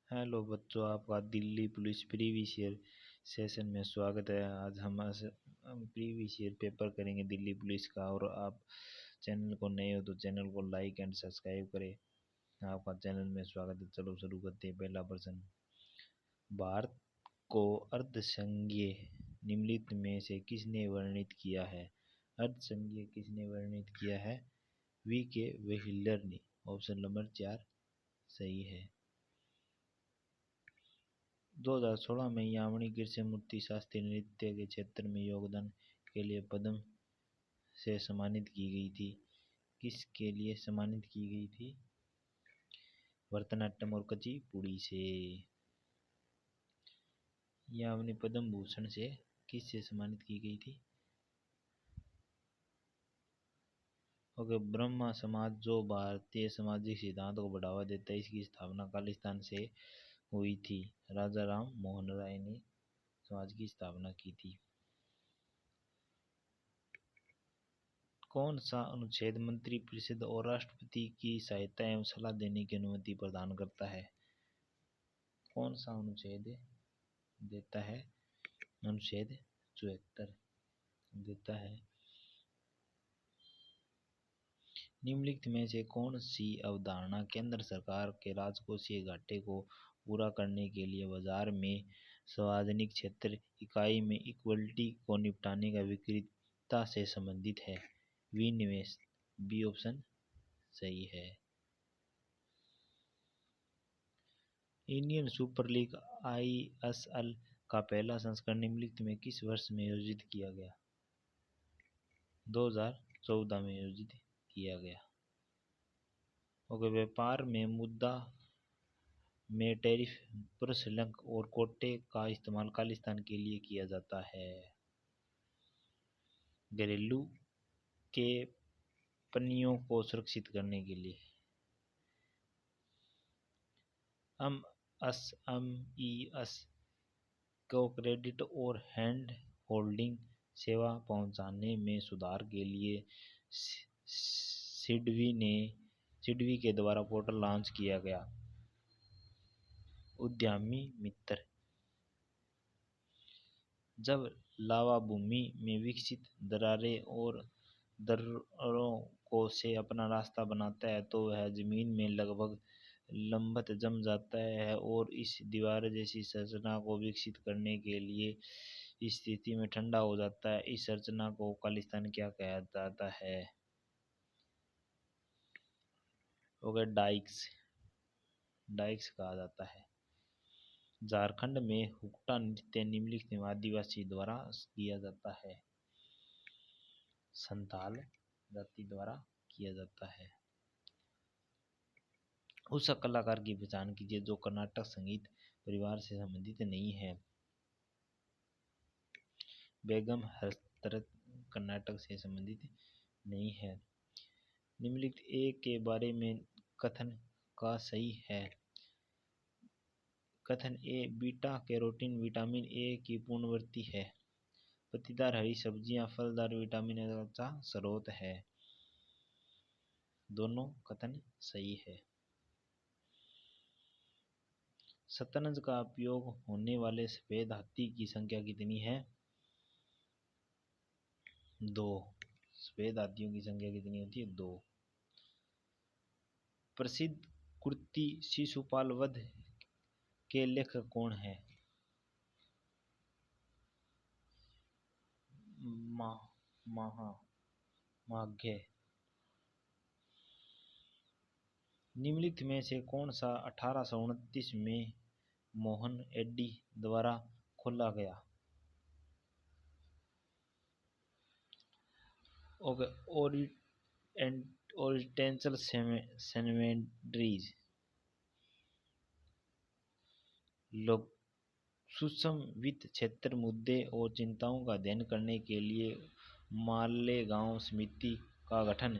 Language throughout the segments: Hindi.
हेलो बच्चों, आपका Delhi police previous year session में स्वागत है। आज हम प्रीवियस ईयर पेपर करेंगे दिल्ली पुलिस का। और आप चैनल को नए हो तो चैनल को लाइक एंड सब्सक्राइब करें। आपका चैनल में स्वागत है। चलो शुरू करते हैं। पहला प्रश्न, भारत को अर्धसंघीय निम्नलिखित में से किसने वर्णित किया है? अर्धसंघीय किसने वर्णित किया है? वी के व्हीलर ने। ऑप्शन नंबर 4 सही है। 2016 में यामिनी कृष्णमूर्ति शास्त्रीय नृत्य के क्षेत्र में योगदान के लिए पद्म से सम्मानित की गई थी। किसके लिए सम्मानित की गई थी? भरतनाट्यम और कुचिपुड़ी से। यामिनी पद्म भूषण से किससे सम्मानित की गई थी? ओके, ब्रह्मा समाज जो भारतीय सामाजिक सिद्धांतों को बढ़ावा देता है, इसकी स्थापना खालिस्तान से हुई थी। राजा राम मोहन राय ने समाज की स्थापना की थी। कौन सा अनुच्छेद मंत्रिपरिषद और राष्ट्रपति की सहायता एवं सलाह देने की अनुमति प्रदान करता है? कौन सा अनुच्छेद देता है? अनुच्छेद 74 देता है। निम्नलिखित में से कौन सी अवधारणा केंद्र सरकार के राजकोषीय घाटे को पूरा करने के लिए बाजार में सार्वजनिक क्षेत्र इकाई में इक्विटी को निपटाने का विक्रेता से संबंधित है? विनिवेश। बी ऑप्शन सही है। इंडियन सुपर लीग ISL का पहला संस्करण निम्नलिखित में किस वर्ष में आयोजित किया गया? 2014 में आयोजित किया गया। ओके, व्यापार में मुद्रा में टैरिफ प्रशुल्क और कोटे का इस्तेमाल खालिस्तान के लिए किया जाता है। घरेलू के पन्नियों को सुरक्षित करने के लिए। MES को क्रेडिट और हैंड होल्डिंग सेवा पहुंचाने में सुधार के लिए सिडबी के द्वारा पोर्टल लॉन्च किया गया। उद्यमी मित्र। जब लावा भूमि में विकसित दरारें और दर्रों को से अपना रास्ता बनाता है तो वह जमीन में लगभग लंबवत जम जाता है और इस दीवार जैसी संरचना को विकसित करने के लिए इस स्थिति में ठंडा हो जाता है। इस संरचना को खालिस्तान क्या कहा जाता है? ओके, डाइक्स कहा जाता है। झारखंड में हुक्का नृत्य निम्नलिखित आदिवासी द्वारा किया जाता है? संथाल जाति द्वारा किया जाता है। उस कलाकार की पहचान कीजिए जो कर्नाटक संगीत परिवार से संबंधित नहीं है। बेगम हस्तरत कर्नाटक से संबंधित नहीं है। निम्नलिखित ए के बारे में कथन का सही है? कथन ए, बीटा कैरोटीन विटामिन ए की पूर्णवर्ती है। पत्तीदार हरी सब्जियां फलदार विटामिन ए का स्रोत है। दोनों कथन सही है। शतरंज का उपयोग होने वाले सफेद हाथी की संख्या कितनी है? 2। सफेद हाथियों की संख्या कितनी होती है? 2। प्रसिद्ध कृति शिशुपाल वध के लेखक कौन है? माघे। निम्नलिखित में से कौन सा 1829 में मोहन एडी द्वारा खोला गया? Okay, oriental seminaries. लोग सूक्ष्म वित्त क्षेत्र मुद्दे और चिंताओं का अध्ययन करने के लिए मालेगांव समिति का गठन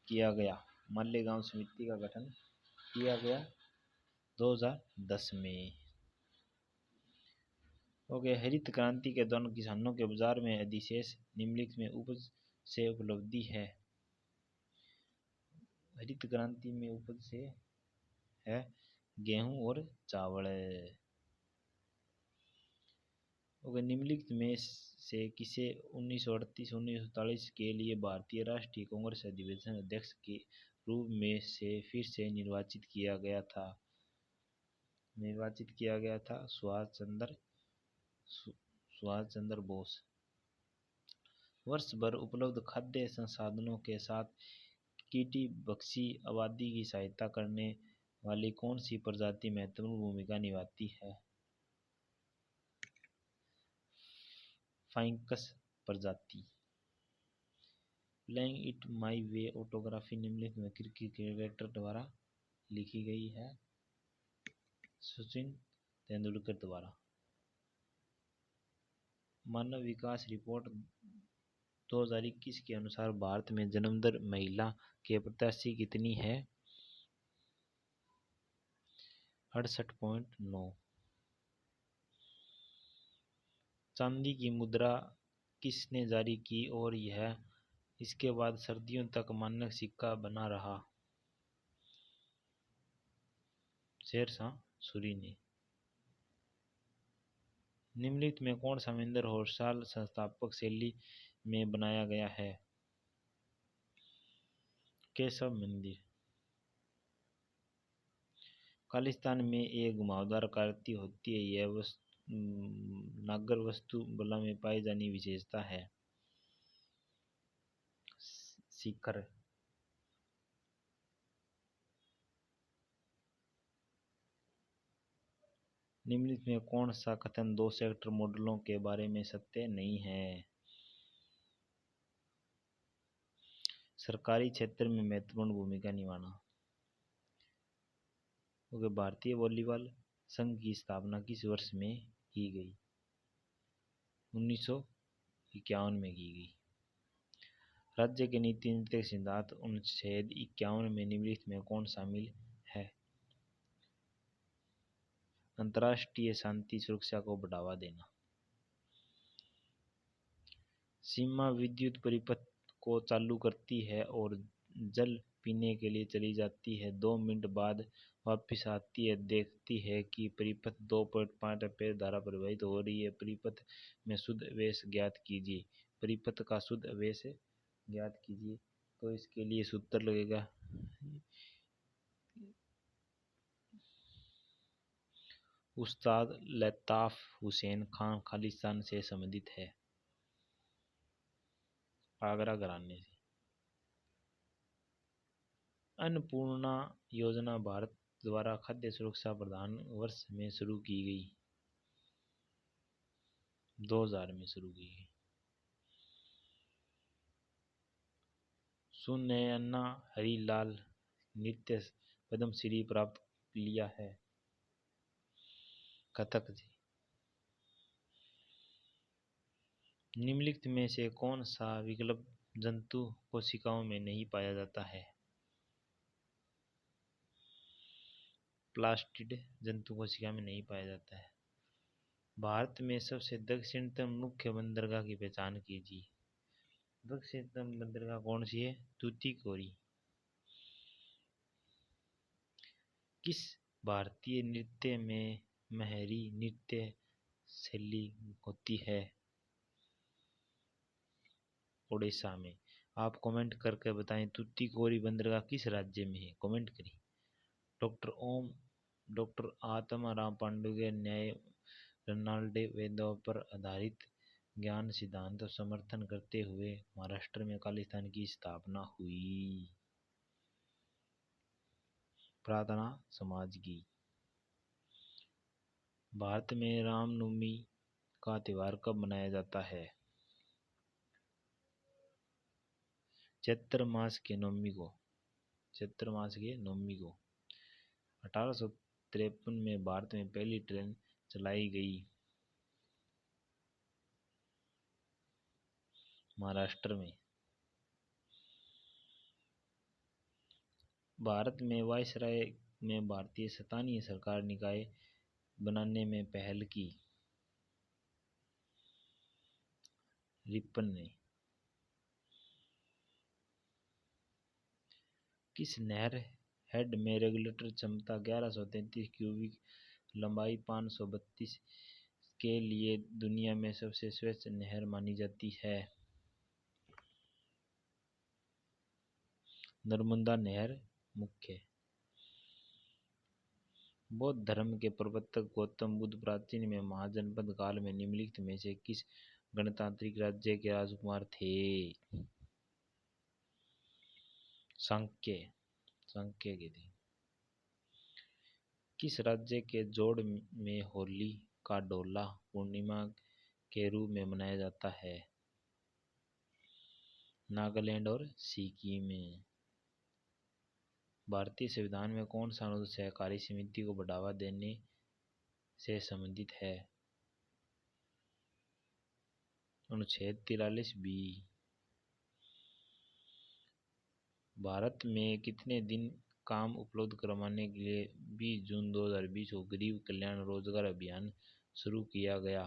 किया गया। मालेगांव समिति का गठन किया गया 2010 में। ओके, हरित क्रांति के दौरान किसानों के बाजार में अधिशेष निम्नलिखित में उपज से उपलब्धि है। हरित क्रांति में उपज से है गेहूं और चावल। ओके, निम्नलिखित में से किसे 1938-1947 के लिए भारतीय राष्ट्रीय कांग्रेस अधिवेशन अध्यक्ष के रूप में से फिर से निर्वाचित किया गया था? सुभाष चंद्र बोस। वर्ष भर उपलब्ध खाद्य संसाधनों के साथ कीटभक्षी आबादी की सहायता करने वाली कौन सी प्रजाति महत्वपूर्ण भूमिका निभाती है? फाइकस प्रजाति। Playing it my way autography निम्नलिखित में क्रिकेटर द्वारा लिखी गई है? सचिन तेंदुलकर द्वारा। मानव विकास रिपोर्ट 2021 के अनुसार भारत में जन्म दर महिला के प्रत्याशी कितनी है? 68.9। चांदी की मुद्रा किसने जारी की और यह इसके बाद सर्दियों तक मानक सिक्का बना रहा? शेरशाह सूरी ने। निम्नलिखित में कौन सा मंदिर होयसाल संस्थापक शैली में बनाया गया है? केशव मंदिर। खालिस्तान में एक घुमावदार आकृति होती है, यह नागर वस्तु बला में पाई जानी विशेषता है? शिखर। निम्नलिखित में कौन सा कथन दो सेक्टर मॉडलों के बारे में सत्य नहीं है? सरकारी क्षेत्र में महत्वपूर्ण भूमिका निभाना। क्योंकि भारतीय वॉलीबॉल संघ की स्थापना किस वर्ष में की गई? 1951 में की गई। राज्य के नीति निर्देशक सिद्धांत अनुच्छेद 51 में निम्नलिखित में कौन शामिल है? अंतर्राष्ट्रीय शांति सुरक्षा को बढ़ावा देना। सीमा विद्युत परिपथ को चालू करती है और जल पीने के लिए चली जाती है। 2 मिनट बाद वापस आती है, देखती है कि परिपथ 2.5 एम्पीयर धारा प्रवाहित हो रही है। परिपथ में शुद्ध आवेश ज्ञात कीजिए। परिपथ का शुद्ध आवेश ज्ञात कीजिए। तो इसके लिए सूत्र लगेगा उस्ताद लताफ हुसैन खान खालिस्तान से संबंधित है, आगरा घराने से। अन्नपूर्णा योजना भारत द्वारा खाद्य सुरक्षा प्रधान वर्ष में शुरू की गई? 2000 में शुरू की गई। सुनयना हरिलाल नृत्य पद्मश्री प्राप्त लिया है? कथक जी। निम्नलिखित में से कौन सा विकल्प जंतु कोशिकाओं में नहीं पाया जाता है? प्लास्टिड जंतु कोशिका में नहीं पाया जाता है। भारत में सबसे दक्षिणतम मुख्य बंदरगाह की पहचान कीजिए। दक्षिणतम बंदरगाह कौन सी है? तूतीकोरी। किस भारतीय नृत्य में महरी नृत्य शैली होती है? ओडिशा में। आप कमेंट करके बताएं तूतीकोरी बंदरगाह किस राज्य में है? कमेंट करें। डॉक्टर आत्माराम पांडुगे न्याय रनाल्डे वेदों पर आधारित ज्ञान सिद्धांत समर्थन करते हुए महाराष्ट्र में खालिस्तान की स्थापना हुई? प्रार्थना समाज की। भारत में रामनवमी का त्योहार कब मनाया जाता है? चैत्र मास के नवमी को। 1853 में भारत में पहली ट्रेन चलाई गई? महाराष्ट्र में। भारत में वायसराय में भारतीय स्थानीय सरकार निकाय बनाने में पहल की? रिपन ने। किस नहर हेड में रेगुलेटर क्षमता 1133 क्यूबिक, लंबाई 532 के लिए दुनिया में सबसे स्वच्छ नहर मानी जाती है। नर्मदा नहर मुख्य। बौद्ध धर्म के प्रवर्तक गौतम बुद्ध प्राचीन में महाजनपद काल में निम्नलिखित में से किस गणतांत्रिक राज्य के राजकुमार थे? सांक्य के थे। किस राज्य के जोड़ में होली का डोला पूर्णिमा के रूप में मनाया जाता है? नागालैंड और सिक्किम में। भारतीय संविधान में कौन सा अनुच्छेद सहकारी समिति को बढ़ावा देने से संबंधित है? अनुच्छेद 43B। भारत में कितने दिन काम उपलब्ध करवाने के लिए 20 जून 2020 को गरीब कल्याण रोजगार अभियान शुरू किया गया?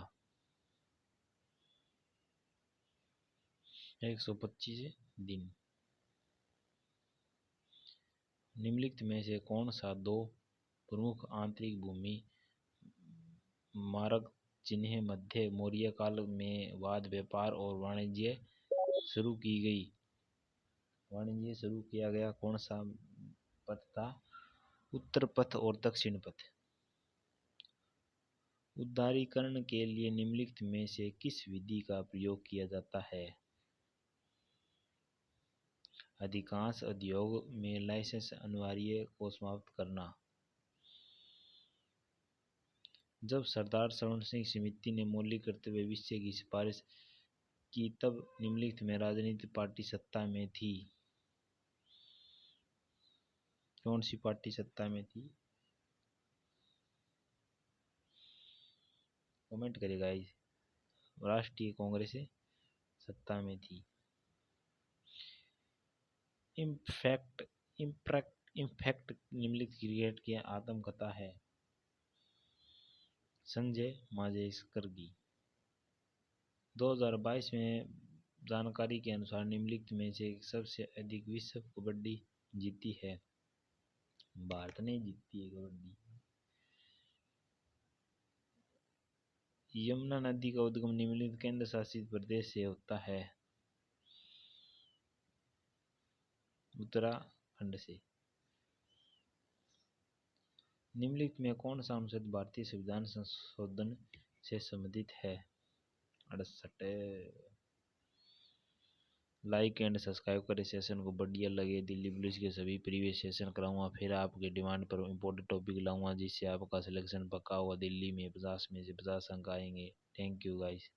125 दिन। निम्नलिखित में से कौन सा दो प्रमुख आंतरिक भूमि मार्ग जिन्हें मध्य मौर्य काल में बाद व्यापार और वाणिज्य शुरू किया गया, कौन सा पथ था? उत्तर पथ और दक्षिण पथ। उदारीकरण के लिए निम्नलिखित में से किस विधि का प्रयोग किया जाता है? अधिकांश उद्योग में लाइसेंस अनिवार्य को समाप्त करना। जब सरदार सरोवर सिंह समिति ने मौलिक कर्तव्य विषय की सिफारिश की तब निम्नलिखित में राजनीतिक पार्टी सत्ता में थी? कौन सी पार्टी सत्ता में थी? कमेंट करेगा। राष्ट्रीय कांग्रेस सत्ता में थी। इम्फैक्ट निम्नलिखित क्रिकेट की आत्मकथा है? संजय मांजरेकर की। 2022 में जानकारी के अनुसार निम्नलिखित में से सबसे अधिक विश्व कबड्डी जीती है? भारत ने जीती है कबड्डी। यमुना नदी का उद्गम निम्नलिखित केंद्र शासित प्रदेश से होता है? उत्तराखंड से। निम्नलिखित में कौन सा अनुच्छेद भारतीय संविधान संशोधन से संबंधित है? 68। लाइक एंड सब्सक्राइब करें। सेशन को बढ़िया लगे दिल्ली पुलिस के सभी प्रीवियस सेशन कराऊंगा, फिर आपके डिमांड पर इम्पोर्टेंट टॉपिक लाऊंगा जिससे आपका सिलेक्शन पक्का होगा। दिल्ली में 50 में से 50 अंक आएंगे। Thank you guys.